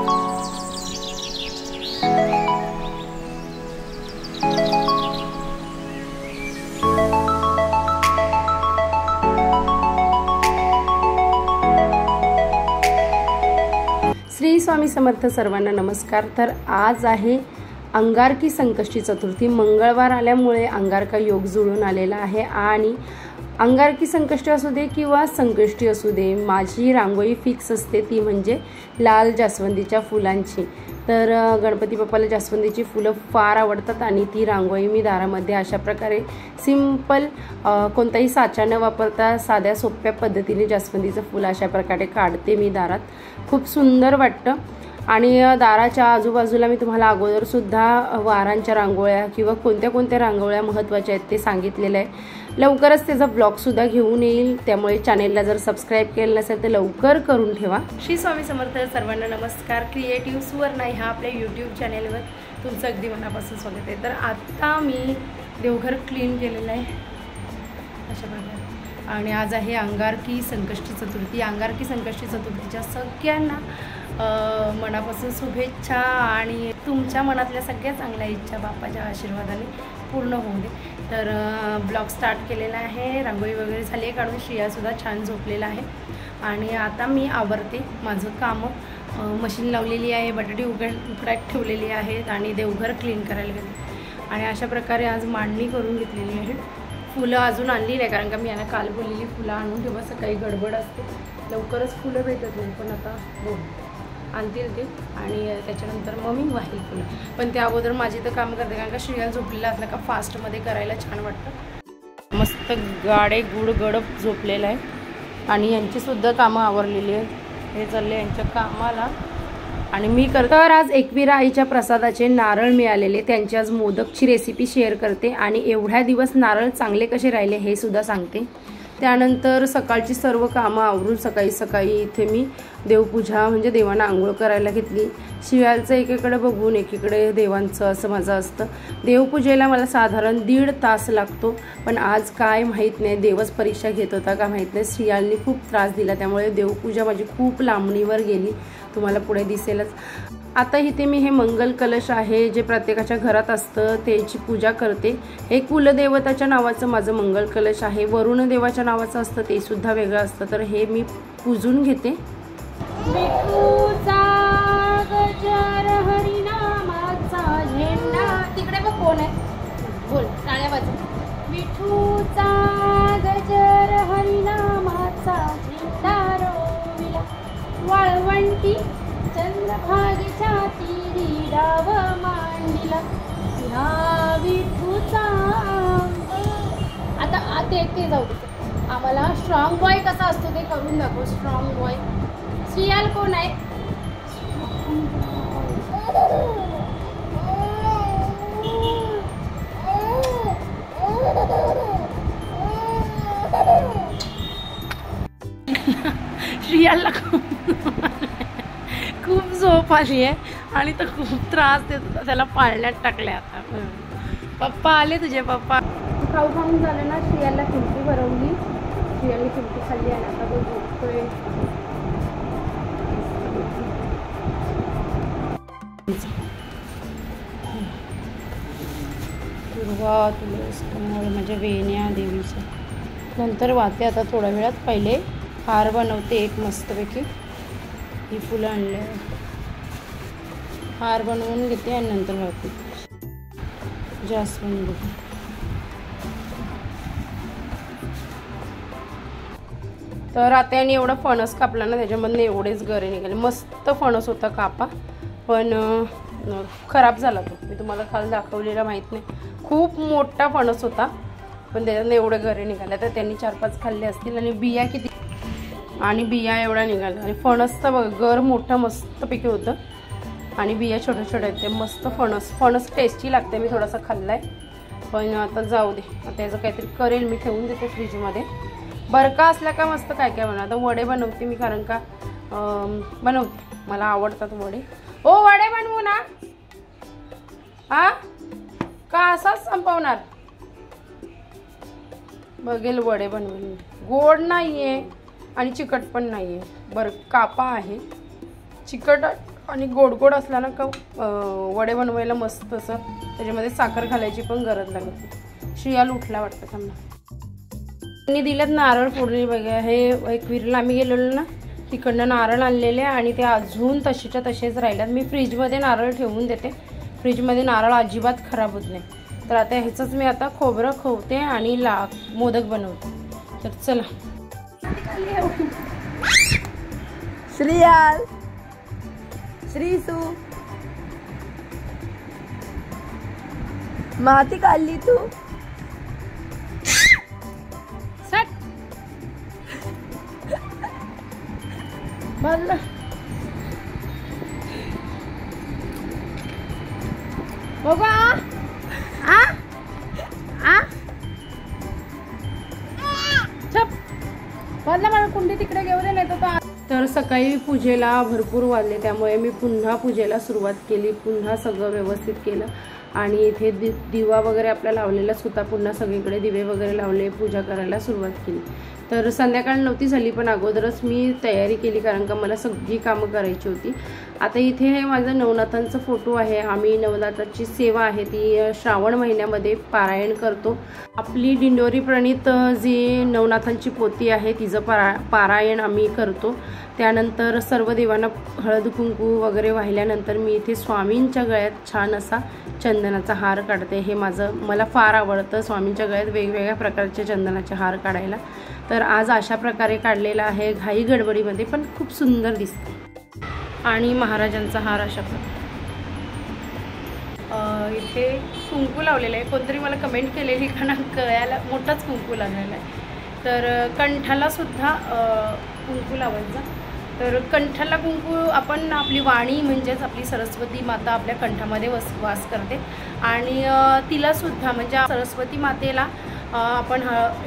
श्री स्वामी समर्थ सर्वांना नमस्कार। तर आज आहे अंगारकी संकष्टी चतुर्थी, मंगळवार आल्यामुळे अंगारका योग जुळून आलेला आहे। आणि अंगारकी संकष्टी असू दे किंवा संकष्टी असू दे, माझी रांगोळी फिक्स असते, ती म्हणजे लाल जास्वंदीच्या फुलांची। तर गणपती बाप्पाला जास्वंदीची फुलं फार आवडतात आणि ती रांगोळी मी दारामध्ये अशा प्रकारे सिंपल कोणताही साचा न वापरता साध्या सोप्या पद्धतीने जास्वंदीचं फुल अशा प्रकारे काढते मी दारात। खूप सुंदर वाटतं। आणि दाराच्या आजूबाजूला मी तुम्हाला अगोदरसुद्धा वारांच्या रांगोळ्या किंवा कोणत्या कोणत्या रांगोळ्या महत्त्वाच्या आहेत ते सांगितलेलं आहे। लवकरच त्याचा ब्लॉगसुद्धा घेऊन येईल, त्यामुळे चॅनेलला जर सबस्क्राईब केलं नसेल तर लवकर करून ठेवा। श्री स्वामी समर्थ सर्वांना नमस्कार। क्रिएटिव्हसवर नाही ह्या आपल्या यूट्यूब चॅनेलवर तुमचं अगदी मनापासून स्वागत आहे। तर आता मी देवघर क्लीन केलेलं आहे अशा प्रकारे, आणि आज आहे अंगारकी संकष्टी चतुर्थी। अंगारकी संकष्टी चतुर्थीच्या सगळ्यांना मनापासून शुभेच्छा आणि तुमच्या मनातल्या सगळ्या चांगल्या इच्छा बाप्पाच्या आशीर्वादाने पूर्ण होऊ दे। तर ब्लॉग स्टार्ट केलेला आहे, रांगोळी वगैरे झाली आहे काढून, श्रियासुद्धा छान झोपलेला आहे। आणि आता मी आवरते माझं कामं, मशीन लावलेली आहे, बटाटे उकडात ठेवलेली आहेत आणि देवघर क्लीन करायला गेले। आणि अशा प्रकारे आज मांडणी करून घेतलेली आहे। फुलं अजून आणली नाही, कारण का मी यांना काल बोललेली फुलं आणून ठेवा, सकाळी गडबड असते, लवकरच फुलं भेटत नाही, पण आता हो आणतील ते आणि त्याच्यानंतर मग मी वाहील फुलं। पण त्या अगोदर माझी तर काम करते, कारण का श्रिया झोपलेला असला का फास्टमध्ये करायला छान वाटतं। मस्त गाडे गुड गडप झोपलेलं आहे आणि यांचीसुद्धा कामं आवरलेली आहेत, हे चालले यांच्या कामाला आणि मी करते। तर आज एकविरा आईच्या प्रसादाचे नारळ मिळालेले, त्यांची आज मोदकची रेसिपी शेअर करते आणि एवढ्या दिवस नारळ चांगले कसे राहिले हे सुद्धा सांगते। त्यानंतर सकाळची सर्व कामं आवरून सकाळी इथे मी देवपूजा म्हणजे देवांना आंघोळ करायला घेतली। शिवायचं एकीकडे बघून एकीकडे देवांचं असं माझं असतं। देवपूजेला मला साधारण 1.5 तास लागतो, पण आज काय माहीत नाही, देवच परीक्षा घेत होता का माहीत नाही, श्रियालनी खूप त्रास दिला, त्यामुळे देवपूजा माझी खूप लांबणीवर गेली, तुम्हाला पुढे दिसेलच। आता इथे मी हे मंगल कलश आहे जे प्रत्येकाच्या घरात असतं, त्याची पूजा करते। हे कुलदेवताच्या नावाचं माझं मंगल कलश आहे, वरुण देवाच्या नावाचं असतं ते सुद्धा वेगळं असतं, तर हे मी पूजून घेते। तिकडे बघ कोण आहे, बोल टाळ्या वाजव। विठूचा गजर हरिनामाचा झेंडा रोविला, वाळवंटी चंद्रभागेच्या तीरी डाव मांडला, ह्या विठूचा। आता ते जाऊ दे, आम्हाला स्ट्रॉंग बॉय कसा असतो ते करून दाखव। स्ट्रॉंग बॉय श्रियाल कोण आहे? श्रियाला खूप झोप आली आहे आणि तो खूप त्रास देत होता, त्याला पाळण्यात टाकले। आता पप्पा आले, तुझे पप्पा खाऊ खाऊन झालं ना। श्रियाला खिमटी भरवली, श्रियाला खिमटी खाल्ली आणि आता तो झोपतोय। दुर्वा तुला माझ्या वेण्या देवीच्या नंतर वाहते। आता थोड्या वेळात पहिले हार बनवते एक मस्तपैकी, ही फुलं आणले, हार बनवून घेते आणि नंतर लावते जास्वंदी। तर आता यांनी एवढा फणस कापला ना, त्याच्यामधनं एवढेच गरे निघाले। मस्त फणस होता कापा, पण खराब झाला तो, मी तुम्हाला काल दाखवलेला माहीत नाही, खूप मोठा फणस होता पण त्याच्यातनं एवढे गरे निघाले। तर त्यांनी 4-5 खाल्ले असतील आणि बिया किती, आणि बिया एवढ्या निघाल्या। आणि फणस तर बघ, गर मोठं मस्तपैकी होतं आणि बिया छोट्या छोट्या आहेत, ते मस्त फणस टेस्टी लागते। मी थोडासा खाल्लाय, पण आता जाऊ दे, आता याचं काहीतरी करेल मी, ठेवून देते फ्रीजमध्ये। बरका असला का मस्त काय काय बनवते, आता वडे बनवते मी, कारण का बनवते, मला आवडतात वडे। ओ वडे बनवू ना, हा का असाच संपवणार? बघेल वडे बनवून, गोड नाहीये आणि चिकट पण नाहीये, बरं कापा आहे, चिकट आणि गोड गोड असला ना का वडे बनवायला मस्त असं त्याच्यामध्ये साखर घालायची पण गरज लागत नाही. श्रियाला उठला वाटतं त्यांना. त्यांनी दिलेत नारळ फोडणी बघा. हे एक विरला आम्ही गेलेलो ना तिकडनं नारळ आणलेले आणि ते अजून तसेच्या तसेच राहिल्यात. मी फ्रीजमध्ये नारळ ठेवून देते, फ्रीजमध्ये नारळ अजिबात खराब होत नाही. तर आता ह्याचंच मी आता खोबरं खवते आणि मोदक बनवते. तर चला. श्रियाल, श्रीसू, माती काढली तू. सट बघ बघा. आ आ छप बदला मला कुंडी तिकडे घेऊ दे नाही तर सकाळी पूजेला भरपूर वाजले त्यामुळे मी पुन्हा पूजेला सुरुवात केली. पुन्हा सगळं व्यवस्थित केलं आणि इथे दिवा वगैरे आपला लावलेलाच होता. पुन्हा सगळीकडे दिवे वगैरे लावले, पूजा करायला सुरुवात केली. तर संध्याकाळ नव्हती झाली पण अगोदरच मी तयारी केली कारण का मला सगळी कामं करायची होती. आता इथे हे माझं नवनाथांचं फोटो आहे. आम्ही नवनाथाची सेवा आहे ती श्रावण महिन्यामध्ये पारायण करतो. आपली दिंडोरी प्रणीत जी नवनाथांची पोथी आहे तिचं पारायण आम्ही करतो. त्यानंतर सर्व देवांना हळद कुंकू वगैरे वाहिल्यानंतर मी इथे स्वामींच्या गळ्यात छान असा चंदनाचा हार काढते. हे मला फार आवडतं स्वामींच्या गळ्यात वेगवेगळ्या प्रकारचे चंदनाचे हार काढायला. तर आज अशा प्रकारे काढलेला आहे, घाई गडबडीमध्ये पण खूप सुंदर दिसते. आणि महाराजांचा हार अशा प्रकारे इथे कुंकू लावलेला आहे. कोणतरी मला कमेंट केलेली कारण गळ्याला मोठाच कुंकू लागलेला आहे. तर कंठाला सुद्धा कुंकू लावायचं. तर कंठाला कुंकू आपण आपली वाणी म्हणजेच आपली सरस्वती माता आपल्या कंठामध्ये वास करते आणि तिला सुद्धा म्हणजे सरस्वती मातेला आपण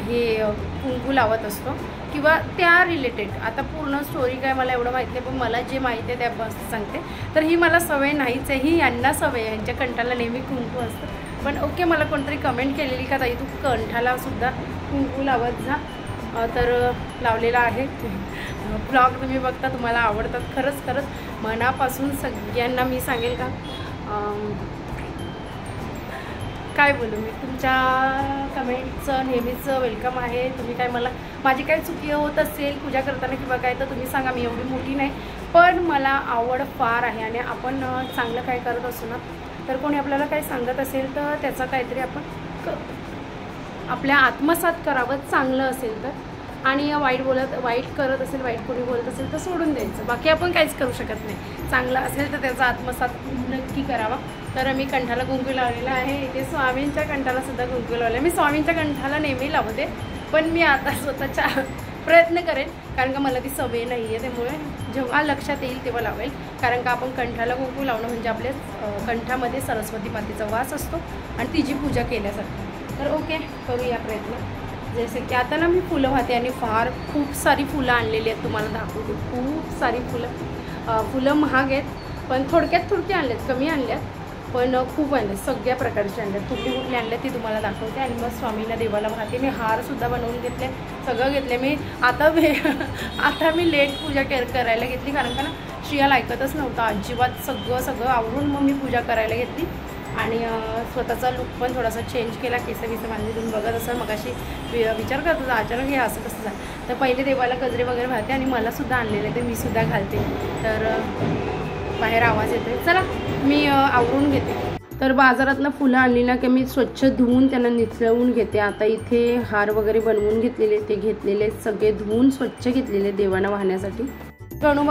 हे कुंकू लावत असतो किंवा त्या रिलेटेड. आता पूर्ण स्टोरी काय मला एवढं माहीत नाही पण मला जे माहिती आहे त्या सांगते. तर ही मला सवय नाहीच आहे, ही यांना सवय आहे, यांच्या कंठाला नेहमी कुंकू असतं. पण ओके, मला कोणतरी कमेंट केलेली का ताई तू कंठाला सुद्धा कुंकू लावत जा. तर लावलेला आहे. ब्लॉग तुम्ही बघता, तुम्हाला आवडतात. खरंच मनापासून सगळ्यांना मी सांगेल का काय बोलू मी, तुमच्या कमेंटचं नेहमीच वेलकम आहे. तुम्ही काय माझी काही चुकी होत असेल पूजा करताना किंवा काय तर तुम्ही सांगा. मी एवढी मोठी नाही पण मला आवड फार आहे आणि आपण चांगलं काय करत असू ना तर कोणी आपल्याला काही सांगत असेल तर त्याचा काहीतरी आपण आपल्या आत्मसात करावं चांगलं असेल तर. आणि वाईट करत असेल, वाईट कोणी बोलत असेल तर सोडून द्यायचं. बाकी आपण काहीच करू शकत नाही. चांगलं असेल तर त्याचा आत्मसात नक्की करावा. तर मी कंठाला कुंकू लावलेला आहे. इथे स्वामींच्या कंठाला सुद्धा कुंकू लावले. मी स्वामींच्या कंठाला नेहमी लावते पण मी आता स्वतःच्या प्रयत्न करेन कारण का मला ती सवय नाही आहे. त्यामुळे जेव्हा लक्षात येईल तेव्हा लावेल. कारण का आपण कंठाला कुंकू लावणं म्हणजे आपल्या कंठामध्ये सरस्वती मातेचा वास असतो आणि तिची पूजा केल्यासारखं. तर ओके, करूया प्रयत्न. जसे की आता ना मी फुलं वाहते आणि खूप सारी फुलं आणलेली आहेत. तुम्हाला दाखवते खूप सारी फुलं महाग आहेत पण थोडक्यात आणल्यात, कमी आणल्यात पण खूप आणल्यात. सगळ्या प्रकारचे आणल्यात. कुठली आणल्यात ती तुम्हाला दाखवते आणि मग स्वामींना देवाला वाहते. मी हारसुद्धा बनवून घेतले, सगळं घेतले मी. आता मी लेट पूजा करायला घेतली कारण का ना श्रियाला ऐकतच नव्हता अजिबात. सगळं आवरून मग मी पूजा करायला घेतली आणि स्वतःचा लुक पण थोडासा चेंज केला. केस बांधले. तुम्ही बघत असाल मगाशी विचार करत होता अचानक हे असं कसं झालं. तर पहिले देवाला गजरे वगैरे घालते आणि मलासुद्धा आणलेले ते मीसुद्धा घालते. तर बाहेर आवाज येतोय. चला मी आवरून घेते. तर बाजारातनं फुलं आणली ना की मी स्वच्छ धुवून त्यांना निचळवून घेते. आता इथे हार वगैरे बनवून घेतलेले ते घेतलेले सगळे धुवून स्वच्छ घेतलेले देवांना वाहण्यासाठी.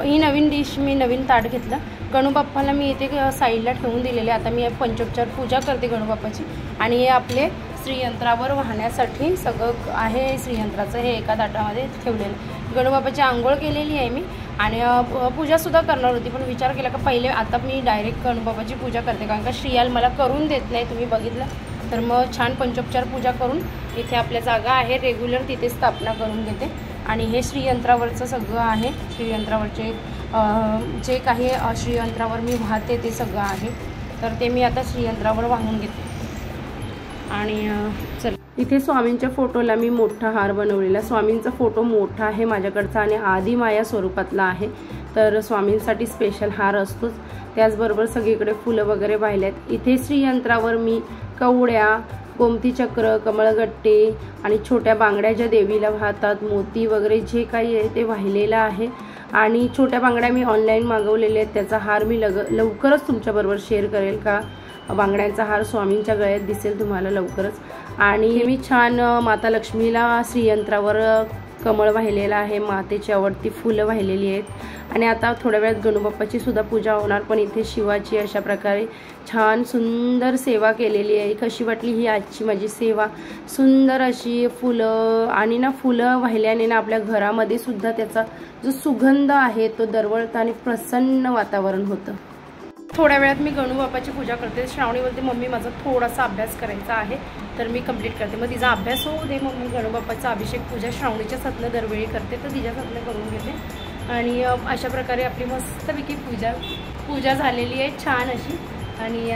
ही नवीन डिश मी नवीन ताट घेतलं. गणूबाप्पाला मी इथे साईडला ठेवून दिलेले. आता मी पंचोपचार पूजा करते गणूबाप्पाची आणि हे आपले श्रीयंत्रावर वाहण्यासाठी सगळं आहे. श्रीयंत्राचं हे एका ताटामध्ये ठेवलेलं. गणूबाप्पाची आंघोळ केलेली आहे मी आणि पूजासुद्धा करणार होती पण विचार केला का पहिले आता मी डायरेक्ट गणूबाप्पाची पूजा करते कारण का श्रियाल मला करून देत नाही. तुम्ही बघितलं तर मग छान पंचोपचार पूजा करून इथे आपल्या जागा आहे रेग्युलर तिथे स्थापना करून घेते. आणि हे श्रीयंत्रावरचं सगळं आहे. श्रीयंत्रावरचे जे काही श्रीयंत्रावर मी वाहते ते सगळं आहे. तर ते मी आता श्रीयंत्रावर वाहून घेते. आणि चल इथे स्वामींच्या फोटोला मी मोठा हार बनवलेला. स्वामींचा फोटो मोठा आहे माझ्याकडचा आणि आदिमाया स्वरूपातला आहे. तर स्वामींसाठी स्पेशल हार असतोच। त्याचबरोबर सगळीकडे फुलं वगैरे वाहिलेत। इथे श्रीयंत्रावर मी कवड्या, गोमती चक्र, कमळगट्टे आणि छोट्या बांगड्या ज्या देवीला वाहतात, मोती वगैरे जे काही आहे ते वाहिलेलं आहे। आणि छोट्या बांगड्या मी ऑनलाईन मागवलेल्या आहेत, त्याचा हार मी लवकरच तुमच्याबरोबर शेअर करेल का बांगड्यांचा हार स्वामींच्या गळ्यात दिसेल तुम्हाला लवकरच। आणि मी छान माता लक्ष्मीला श्रीयंत्रावर कमळ वाहिलेला आहे, मातेची आवडती फुलं वाहिलेली आहेत। आणि आता थोड्या वेळात गणूबाप्पाची सुद्धा पूजा होणार, पण इथे शिवाची अशा प्रकारे छान सुंदर सेवा केलेली आहे। कशी वाटली ही आजची माझी सेवा? सुंदर अशी फुलं आणि ना फुलं वाहिल्याने ना आपल्या घरामध्ये सुद्धा त्याचा जो सुगंध आहे तो दरवळतं आणि प्रसन्न वातावरण होतं। थोड्या वेळात मी गणूबाप्पाची पूजा करते। श्रावणी बोलते मम्मी माझा थोडासा अभ्यास करायचा आहे, तर मी कंप्लीट करते। मग तिचा अभ्यास होऊ दे, मग मी गणूबाप्पाचा अभिषेक पूजा श्रावणीच्या साथनं दरवेळी करते, तर तिच्या साथनं करून घेते। आणि अशा प्रकारे आपली मस्तपैकी पूजा झालेली आहे छान अशी। आणि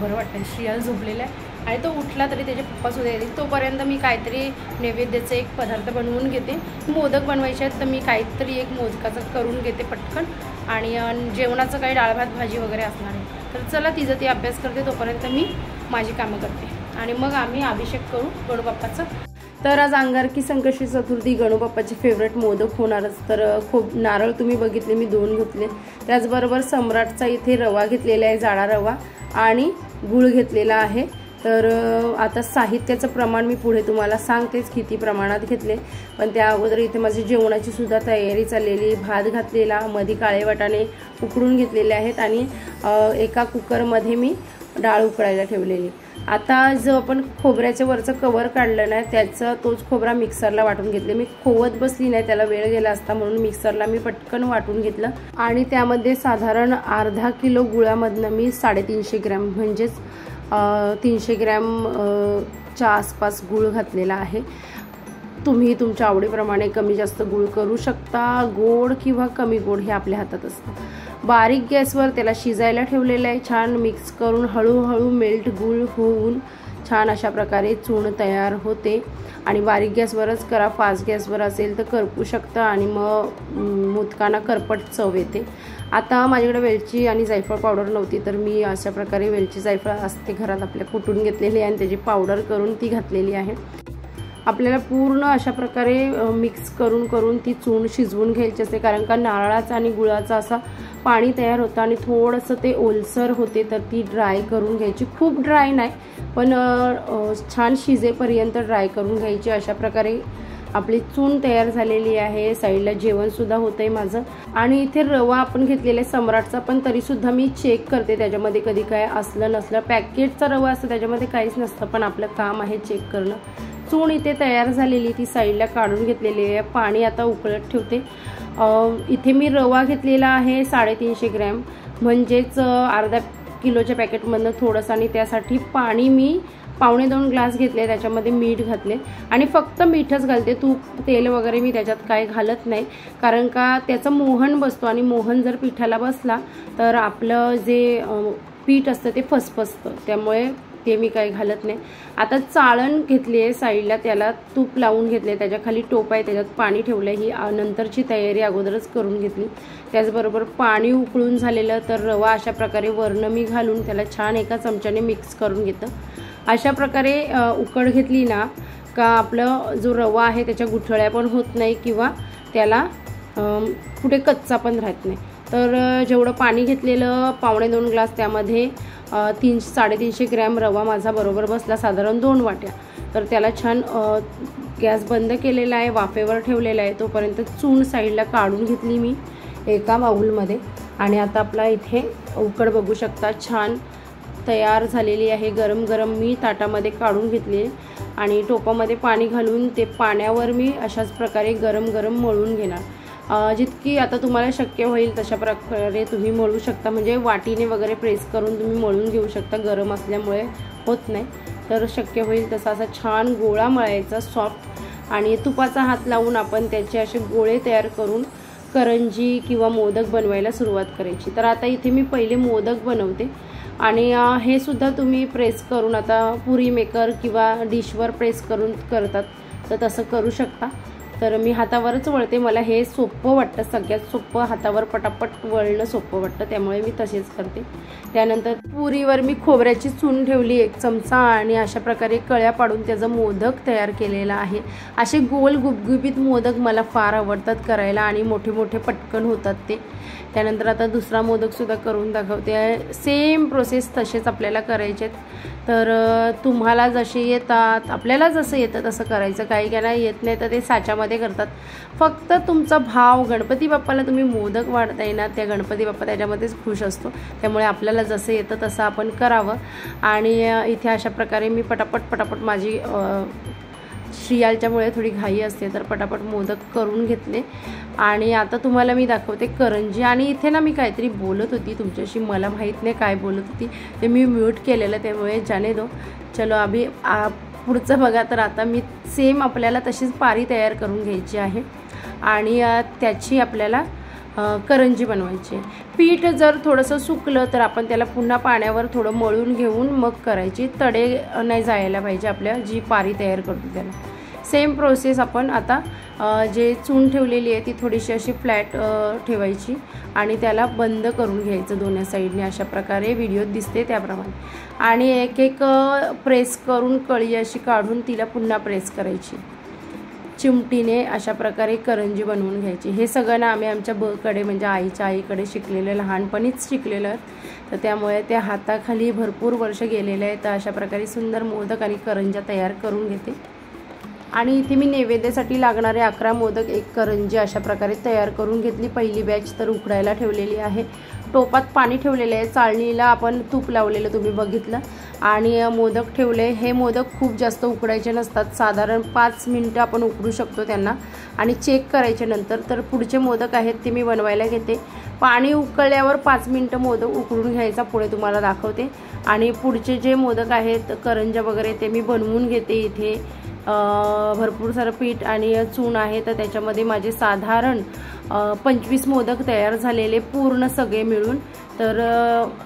बरं वाटतं, श्रियाल झोपलेला आहे आणि तो उठला तरी त्याचे पप्पा सुद्धा येतील, तोपर्यंत मी काहीतरी नैवेद्याचं एक पदार्थ बनवून घेते। मोदक बनवायचे आहेत, तर मी काहीतरी एक मोदकाचं करून घेते पटकन। आणि जेवणाचं काही डाळ भात भाजी वगैरे असणार आहे, तर चला तिचं ती अभ्यास करते, तोपर्यंत मी माझी कामं करते आणि मग आम्ही अभिषेक करू गणूबाप्पाचं। तर आज अंगारकी संकष्टी चतुर्थी, गणूबाप्पाचे फेवरेट मोदक होणारच। तर खूप नारळ तुम्ही बघितले मी 2 घेतले, त्याचबरोबर सम्राटचा इथे रवा घेतलेला आहे, जाडा रवा आणि गूळ घेतलेला आहे। तर आता साहित्याचं प्रमाण मी पुढे तुम्हाला सांगतेच किती प्रमाणात घेतले, पण त्या अगोदर इथे माझी जेवणाची सुद्धा तयारी चाललेली। भात घातलेला, मध्ये काळे वाटाणे उकडून घेतलेले आहेत आणि एका कुकरमध्ये मी डाळ उकळायला ठेवलेली। आता जो आपण खोबऱ्याच्या वरचं कवर काढलं नाही त्याचं तोच खोबरा मिक्सरला वाटून घेतले। मी खोवत बसली नाही, त्याला वेळ गेला असता म्हणून मिक्सरला मी पटकन वाटून घेतलं। आणि त्यामध्ये साधारण अर्धा किलो गुळामधनं मी 350 ग्रॅम म्हणजेच 300 ग्रॅमच्या आसपास गूळ घातलेला आहे। तुम्ही तुमच्या आवडीप्रमाणे कमी जास्त गूळ करू शकता, गोड किंवा कमी गोड हे आपल्या हातात असतं। बारीक गॅसवर त्याला शिजायला ठेवलेलं आहे। छान मिक्स करून हळूहळू मेल्ट गूळ होऊन छान अशा प्रकारे चूर्ण तयार होते। आणि बारीक गॅसवरच करा, फास्ट गॅसवर असेल तर करपू शकता आणि मग मोदकांना करपट चव येते। आता माझ्याकडे वेलची आणि जायफळ पावडर नव्हती, तर मी अशा प्रकारे वेलची जायफळ असते घरात आपल्या कुटून घेतलेली आणि त्याची पावडर करून ती घातलेली आहे। आपल्याला पूर्ण अशा प्रकारे मिक्स करून ती चूर्ण शिजवून घ्यायची असते, कारण का नारळाचा आणि गुळाचा असा पाणी तयार होतं आणि थोडंसं ते ओलसर होते, तर ती ड्राय करून घ्यायची। खूप ड्राय नाही, पण छान शिजेपर्यंत ड्राय करून घ्यायची। अशा प्रकारे आपली चून तयार झालेली आहे। साईडला जेवण सुद्धा होतंय माझं। आणि इथे रवा आपण घेतलेला आहे सम्राटचा, पण तरी सुद्धा मी चेक करते त्याच्यामध्ये कधी काय असलं नसलं। पॅकेटचा रवा असतं त्याच्यामध्ये काहीच नसतं, पण आपलं काम आहे चेक करणं। चूण इथे तयार झालेली ती साईडला काढून घेतलेली आहे। पाणी आता उकळत ठेवते। इथे मी रवा घेतलेला आहे 350 ग्रॅम, म्हणजेच अर्धा किलोच्या पॅकेटमधनं थोडंसं, आणि त्यासाठी पाणी मी 1.25 ग्लास घेतले, त्याच्यामध्ये मीठ घातले आणि फक्त मीठच घालते। तूप तेल वगैरे मी त्याच्यात काय घालत नाही, कारण का त्याचं मोहन बसतो आणि मोहन जर पिठाला बसला तर आपलं जे पीठ असतं ते फसफसतं, त्यामुळे ते मी काही घालत नाही। आता चाळण घेतली आहे साईडला, त्याला तूप लावून घेतले, त्याच्या खाली टोप आहे त्याच्यात पाणी ठेवलं। ही नंतरची तयारी अगोदरच करून घेतली। त्याचबरोबर पाणी उकळून झालेलं, तर रवा अशा प्रकारे वरनं मी घालून त्याला छान एका चमच्याने मिक्स करून घेतं। अशा प्रकारे उकळ घेतली ना का आपलं जो रवा आहे त्याच्या गुठळ्या पण होत नाही किंवा त्याला कुठे कच्चा पण राहत नाही। तर जेवढं पाणी घेतलेलं 1.25 ग्लास, त्यामध्ये 300-350 ग्रॅम रवा माझा बरोबर बसला, साधारण 2 वाट्या। तर त्याला छान गॅस बंद केलेला आहे, वाफेवर ठेवलेला आहे। तोपर्यंत चून साईडला काढून घेतली मी एका बाउलमध्ये। आणि आता आपला इथे उकड बघू शकता छान तयार झालेली आहे। गरम गरम मी ताटामध्ये काढून घेतली आणि टोपामध्ये पाणी घालून ते पाण्यावर मी अशाच प्रकारे गरम गरम मळून घेणार। जितकी आता तुम्हाला शक्य होईल तशा प्रकारे तुम्ही मळू शकता, म्हणजे वाटीने वगैरे प्रेस करून तुम्ही मळून घेऊ शकता, गरम असल्यामुळे होत नाही। तर शक्य होईल तसा असा छान गोळा मळायचा सॉफ्ट, आणि तुपाचा हात लावून आपण त्याचे असे गोळे तयार करून करंजी किंवा मोदक बनवायला सुरुवात करायची। तर आता इथे मी पहिले मोदक बनवते आणि हे सुद्धा तुम्ही प्रेस करून, आता पुरी मेकर किंवा डिशवर प्रेस करून करतात तर तसं करू शकता। तर मी हातावरच वळते, मला हे सोपं वाटतं, सगळ्यात सोपं हातावर पटापट वळणं सोपं वाटतं, त्यामुळे मी तसेच करते। त्यानंतर पुरीवर मी खोबऱ्याची चून ठेवली 1 चमचा आणि अशा प्रकारे कळ्या पाडून त्याचा मोदक तयार केलेला आहे। असे गोल गुबगुबीत मोदक मला फार आवडतात करायला आणि मोठे मोठे पटकन होतात ते। त्यानंतर आता दुसरा मोदकसुद्धा करून दाखवते। सेम प्रोसेस तसेच आपल्याला करायचे। तर तुम्हाला जसे येतात, आपल्याला जसं येतं तसं करायचं, काही काहींना येत नाही तर ते साच्यामध्ये करतात। फक्त तुमचा भाव गणपती बाप्पाला तुम्ही मोदक वाढताय ना, त्या गणपती बाप्पा त्याच्यामध्येच खुश असतो, त्यामुळे आपल्याला जसं येतं तसं आपण करावं। आणि इथे अशा प्रकारे मी पटापट माझी श्रियालच्यामुळे थोडी घाई असते तर पटापट मोदक करून घेतले। आणि आता तुम्हाला मी दाखवते करंजी। आणि इथे ना मी काहीतरी बोलत होती तुमच्याशी, मला माहीत नाही काय बोलत होती, ते मी म्यूट केलेलं, त्यामुळे जाने दो। चलो अभी पुढचं बघा। तर आता मी सेम आपल्याला तशीच पारी तयार करून घ्यायची आहे आणि त्याची आपल्याला करंजी बनवायची। पीठ जर थोडंसं सुकलं तर आपण त्याला पुन्हा पाण्यावर थोडं मळून घेऊन मग करायची, तडे नाही जायला पाहिजे आपल्या जी पारी तयार करतो त्याला। सेम प्रोसेस आपण आता जे चून ठेवलेली आहे ती थोडीशी अशी फ्लॅट ठेवायची आणि त्याला बंद करून घ्यायचं दोन्ही साईडने, अशा प्रकारे व्हिडिओत दिसते त्याप्रमाणे। आणि एक एक प्रेस करून कळी अशी काढून तिला पुन्हा प्रेस करायची चिमटीने, अशा प्रकारे करंजी बनवून घ्यायची। हे सगळं ना आम्ही आमच्या कडे म्हणजे आईच्या आईकडे शिकलेलं, लहानपणीच शिकलेलं, तर त्यामुळे त्या हाताखाली भरपूर वर्ष गेलेले आहेत। तर अशा प्रकारे सुंदर मोदक आणि करंज्या तयार करून घेते। आणि इथे मी नैवेद्यासाठी लागणारे 11 मोदक 1 करंजी अशा प्रकारे तयार करून घेतली। पहिली बॅच तर उकडायला ठेवलेली आहे, टोपात पाणी ठेवलेलं आहे, चाळणीला आपण तूप लावलेलं तुम्ही बघितलं, आणि मोदक ठेवले। हे मोदक खूप जास्त उकडायचे नसतात, साधारण 5 मिनिटं आपण उकडू शकतो त्यांना आणि चेक करायचे नंतर। तर पुढचे मोदक आहेत ते मी बनवायला घेते। पाणी उकळल्यावर 5 मिनिटं मोदक उकडून घ्यायचा, पुढे तुम्हाला दाखवते। आणि पुढचे जे मोदक आहेत करंज्या वगैरे ते मी बनवून घेते। इथे भरपूर सारं पीठ आणि चून आहे, तर त्याच्यामध्ये माझे साधारण 25 मोदक तयार झालेले पूर्ण सगळे मिळून। तर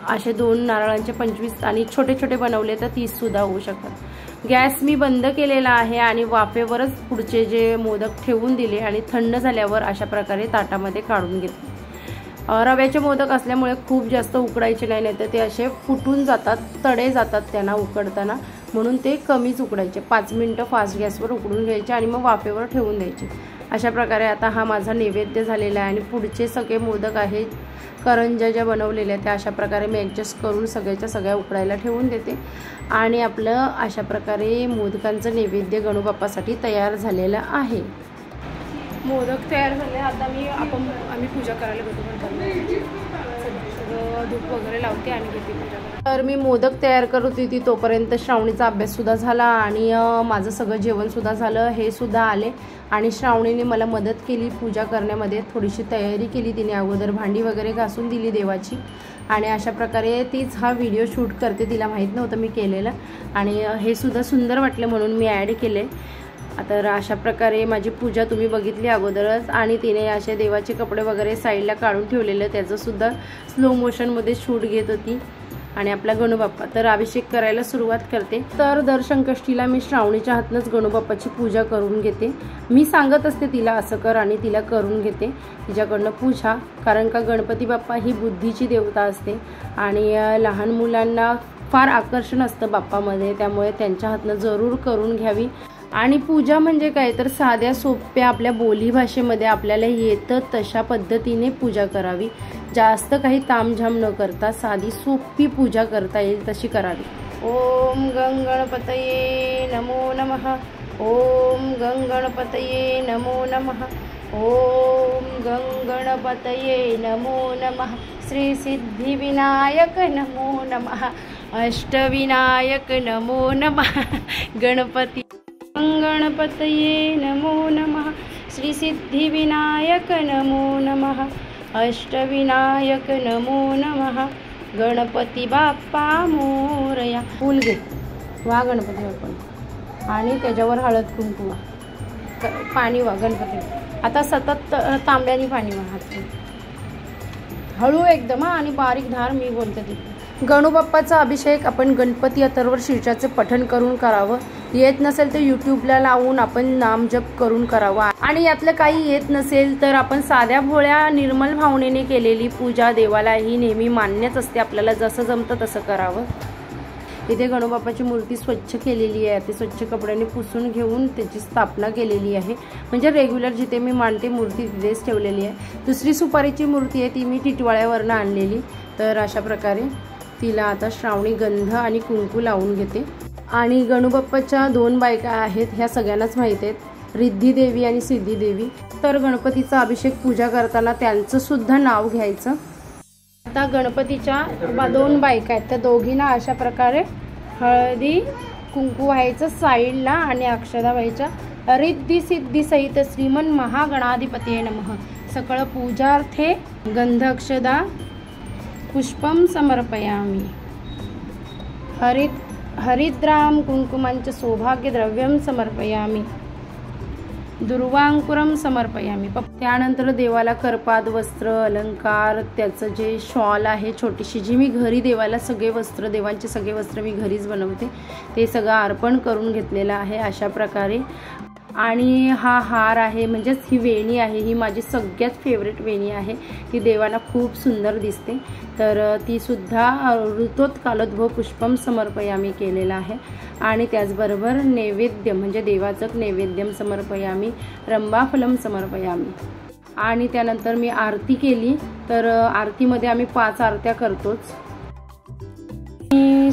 असे 2 नारळांचे 25 आणि छोटे छोटे बनवले तर 30सुद्धा होऊ शकतात। गॅस मी बंद केलेला आहे आणि वाफेवरच पुढचे जे मोदक ठेवून दिले आणि थंड झाल्यावर अशा प्रकारे ताटामध्ये काढून घेतले। रव्याचे मोदक असल्यामुळे खूप जास्त उकडायचे नाही, तर ते असे फुटून जातात, तडे जातात त्यांना उकडताना, म्हणून ते कमीच उकडायचे। 5 मिनिटं फास्ट गॅसवर उकडून घ्यायचे आणि मग वाफेवर ठेवून द्यायचे। अशा प्रकारे आता हा माझा नैवेद्य झालेला आहे। आणि पुढचे सगळे मोदक आहेत करंज्या ज्या बनवलेल्या त्या अशा प्रकारे मी ॲडजस्ट करून सगळ्याच्या सगळ्या उकडायला ठेवून देते। आणि आपलं अशा प्रकारे मोदकांचं नैवेद्य गणूबाप्पासाठी तयार झालेलं आहे। मोदक तयार झाले, आता आम्ही पूजा करायला घेतो, धूप वगैरे लावते आणि घेते पूजा। तर मी मोदक तयार करत होती तोपर्यंत श्रावणीचा अभ्याससुद्धा झाला आणि माझं सगळं जेवणसुद्धा झालं, हे सुद्धा आले आणि श्रावणीने मला मदत केली पूजा करण्यामध्ये, थोडीशी तयारी केली तिने, अगोदर भांडी वगैरे घासून दिली देवाची। आणि अशा प्रकारे तीच हा व्हिडिओ शूट करते, तिला माहीत नव्हतं मी केलेलं आणि हे सुद्धा सुंदर वाटलं म्हणून मी ॲड केले। तर अशा प्रकारे माझी पूजा तुम्ही बघितली अगोदरच। आणि तिने असे देवाचे कपडे वगैरे साईडला काढून ठेवलेलं, त्याचंसुद्धा स्लो मोशनमध्ये शूट घेत होती। आणि आपला गणूबाप्पा तर अभिषेक करायला सुरुवात करते। तर दर संकष्टीला मी श्रावणीच्या हातनंच गणूबाप्पाची पूजा करून घेते। मी सांगत असते तिला असं कर आणि तिला करून घेते तिच्याकडनं पूजा, कारण का गणपती बाप्पा ही बुद्धीची देवता असते आणि लहान मुलांना फार आकर्षण असतं बाप्पामध्ये, त्यामुळे त्यांच्या हातनं जरूर करून घ्यावी। आणि पूजा म्हणजे काय तर साध्या सोप्या आपल्या बोलीभाषेमध्ये आपल्याला येतं तशा पद्धतीने पूजा करावी, जास्त काही तामझाम न करता साधी सोपी पूजा करता येईल तशी करावी। ओम गणपतये नमो नमः, ओम गणपतये नमो नमः, ओम गणपतये नमो नमः, श्री सिद्धिविनायक नमो नमः, अष्टविनायक नमो नमः, गणपती गणपतये नमो नमः, श्री सिद्धिविनायक नमो नमः, अष्टविनायक नमो नमः, गणपती बाप्पा मोरया। फूल घे वा गणपती बाप्पा आणि त्याच्यावर हळद कुंकू पाणी वा गणपती। आता सतत तांब्याने पाणी वा, हात हळू एकदम आणि बारीक धार मी बोलते तिथे। गणूबाप्पाचा अभिषेक आपण गणपती अथर्व शीर्षाचे पठण करून करावं, येत नसेल तर यूट्यूबला लावून आपण नामजप करून करावा। आणि यातलं काही येत नसेल तर आपण साध्या भोळ्या निर्मल भावनेने केलेली पूजा देवाला ही नेहमी मान्यच असते, आपल्याला जसं जमतं तसं करावं। इथे गणोबाप्पाची मूर्ती स्वच्छ केलेली आहे, ती स्वच्छ कपड्याने पुसून घेऊन त्याची स्थापना केलेली आहे, म्हणजे रेग्युलर जिथे मी मांडते मूर्ती तिथेच ठेवलेली आहे। दुसरी सुपारीची मूर्ती आहे ती मी टिटवाळ्यावरनं आणलेली। तर अशा प्रकारे तिला आता श्रावणी गंध आणि कुंकू लावून घेते। आणि गणोबाप्पाच्या 2 बायका आहेत, ह्या सगळ्यांनाच माहीत आहेत, रिद्धी देवी आणि सिद्धी देवी। तर गणपतीचा अभिषेक पूजा करताना त्यांचं सुद्धा नाव घ्यायचं। आता गणपतीच्या 2 बायका आहेत, त्या दोघींना अशा प्रकारे हळदी कुंकू व्हायचं साईडला आणि अक्षदा व्हायच्या। रिद्धी सिद्धी सहित श्रीमन महागणाधिपती नमः। सकळ पूजार्थे गंध अक्षदा पुष्पम समर्पयामि। हरिद्राम कुंकुमांच सौभाग्यद्रव्यम समर्पयामि। दुर्वांकुरम समर्पयामि। त्यानंतर देवाला करपाद वस्त्र अलंकार, त्याचं जे शॉल आहे छोटीशी, जी मी घरी देवाला सगळे वस्त्र, देवांचे सगळे वस्त्र मी घरीच बनवते, ते सगळं अर्पण करून घेतलेलं आहे अशा प्रकारे। आणि हा हार आहे, म्हणजेच ही वेणी आहे, ही माझी सगळ्यात फेवरेट वेणी आहे, ती देवाला खूप सुंदर दिसते। तर ती सुद्धा ऋतोत्कालोद्भव पुष्पम समर्पयामी केलेला आहे। आणि त्याचबरोबर नैवेद्य म्हणजे देवाचं नैवेद्यम समर्पयामी, रंभाफलम समर्पयामी। आणि त्यानंतर मी आरती केली, तर आरतीमध्ये आम्ही 5 आरत्या करतोच।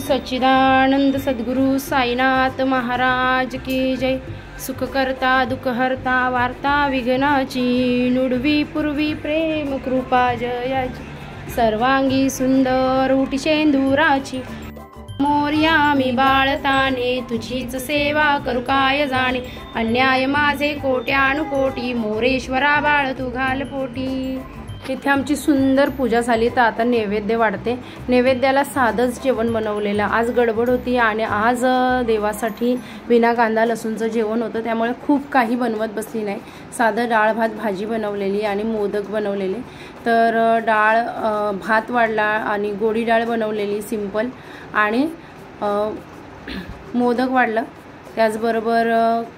सच्चिदानंद सद्गुरु साईनाथ महाराज की जय। सुखकर्ता दुःखहर्ता वार्ता विघ्नाची, नुडवी पूर्वी प्रेम कृपा जयाची। सर्वांगी सुंदर उटी शेंदुराची, मोर्या मी बाळताने तुझीच सेवा करू काय जाणे। अन्याय माझे कोट्यानुकोटी, मोरेश्वरा बाळ तू घाल पोटी। इथे आमची सुंदर पूजा झाली, तर आता नैवेद्य वाढते। नैवेद्याला साधंच जेवण बनवलेलं, आज गडबड होती आणि आज देवासाठी बिना कांदा लसूणचं जेवण होतं, त्यामुळे खूप काही बनवत बसली नाही। साधं डाळ भात भाजी बनवलेली आणि मोदक बनवलेले। तर डाळ भात वाढला आणि गोडी डाळ बनवलेली सिंपल, आणि मोदक वाढलं। त्याचबरोबर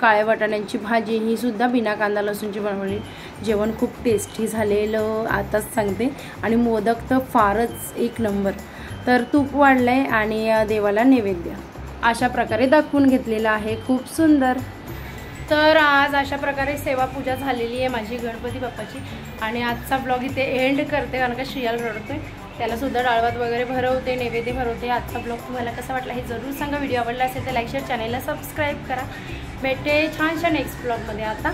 काळ्या वाटाण्यांची भाजी ही सुद्धा बिना कांदा लसूणची बनवली। जेवण खूप टेस्टी झालेलं आताच सांगते, आणि मोदक तर फारच 1 नंबर। तर तूप वाढलंय आणि देवाला नैवेद्य अशा प्रकारे दाखवून घेतलेलं आहे, खूप सुंदर। तर आज अशा प्रकारे सेवा पूजा झालेली आहे माझी गणपती बाप्पाची। आणि आजचा ब्लॉग इथे एंड करते, कारण का श्रियाल रडतोय, त्याला सुद्धा डाळभात वगैरे भरवते, नैवेद्य भरवते। आजचा ब्लॉग तुम्हाला कसा वाटला हे जरूर सांगा। व्हिडिओ आवडला असेल तर लाईक शेअर, चॅनलला सबस्क्राईब करा। भेटते छानशा नेक्स्ट ब्लॉगमध्ये आता।